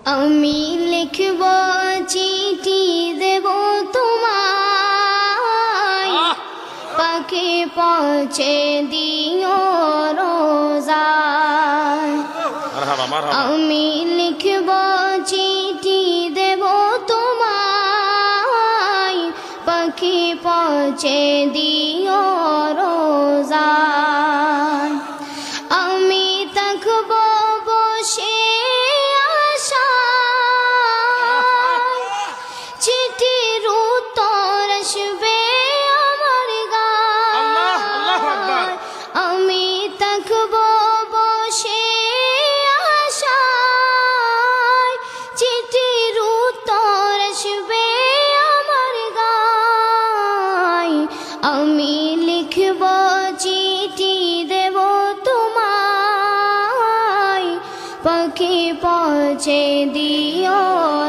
আমি লিখব চিঠি দেব তোমায়, পাখি পৌঁছে দিও রোজায়। আমি লিখব চিঠি দেব তোমায়, পাখি পৌঁছে দিও রোজায়। আমি থাকব বসে আশায়, চিঠির উত্তর আসবে আমার গায়। আমি থাকব বসে আশায়, চিঠির উত্তর আসবে আমার গায়। আমি লিখব চিঠি দেব তোমায়, পাখি পৌঁছে দিও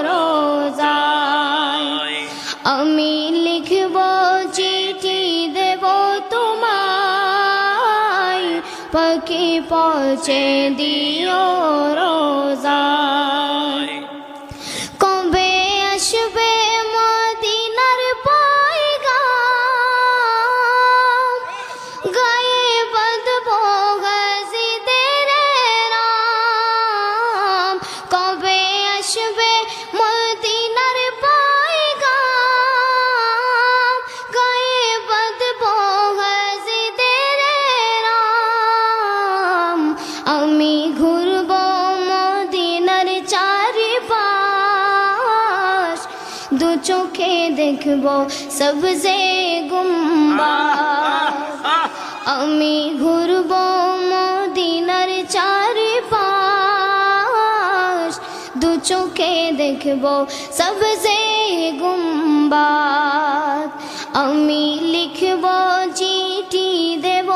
রোজায়। আমি লিখব চিঠি দেব তোমায়, পাখি পৌঁছে দিও রোজায়। কবে আসবে মদিনার পয়গাম, গায়ে বাঁধব গাজীদের নাম। কবে আসবে মদিনার পয়গাম, গায়ে বাঁধব গাজীদের নাম। আমি ঘুরব মদিনার চারিপাশ, দু চোখে দেখব সবজে গুম্বাদ। আমি ঘুরব মদিনার চারিপাশ, দু চোখে দেখব সবজে গুম্বাদ। আমি লিখব চিঠি দেব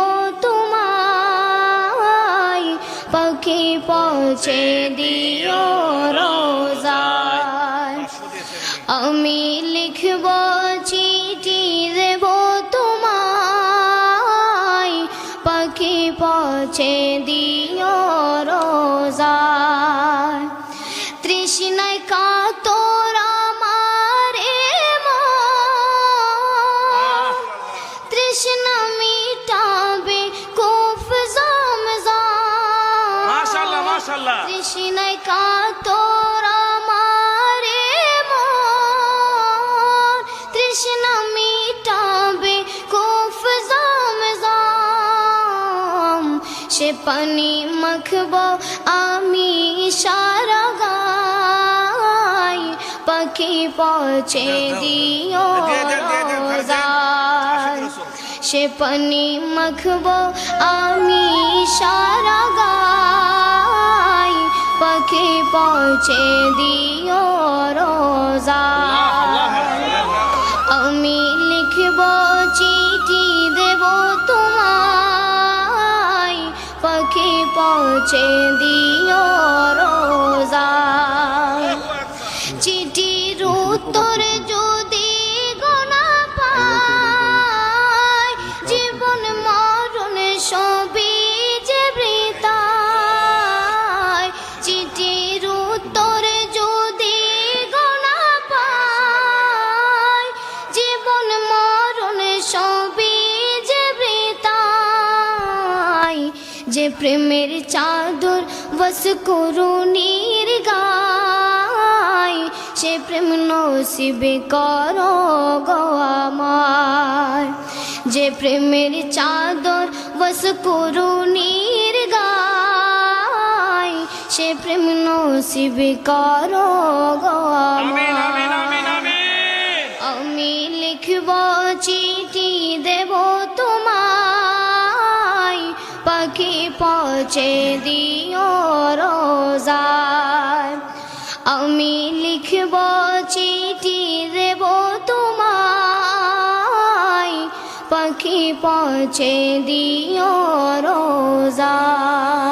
তোমায়, পাখি পৌঁছে দিও রোজায়। আমি লিখব চিঠি দেব তোমায়, পাখি পৌঁছে দিও রোজায়। তৃষ্ণায় কাতর আমার মন, তৃষ্ণা মিটাবে কুফ জমজম। মাশাআল্লাহ মাশাআল্লাহ। তৃষ্ণায় কাতর আমার মন, তৃষ্ণা মিটাবে কুফ জমজম। সে পানি মাখব আমি সারা গায়, পাখি পৌঁছে দিও রোজায়। সে পানি মাখব আমি সারা গায়, পাখি পৌঁছে দিও রোজায়। আমি লিখব চিঠি দেব তোমায়, পাখি পৌঁছে দিও রোজায়। চিঠির উত্তর যদি গোনা পাই, জীবন মরণ সবই যে বৃথায়। চিঠির উত্তর যদি গোনা পাই, জীবন মরণ সবই যে বৃথায়। যে প্রেমের চাদর বস করুণীর গায়, সে প্রেম নসিবে করো গো আমায়। যে প্রেমের চাদর বস করুণীর গায়, সে প্রেম নসিবে করো গো আমায়। আমি লিখব চিঠি দেব তোমায়, পাখি পৌঁছে দিও রোজায়। আমি লিখব চিঠি দেব তোমায়, পাখি পৌঁছে দিও রোজায়।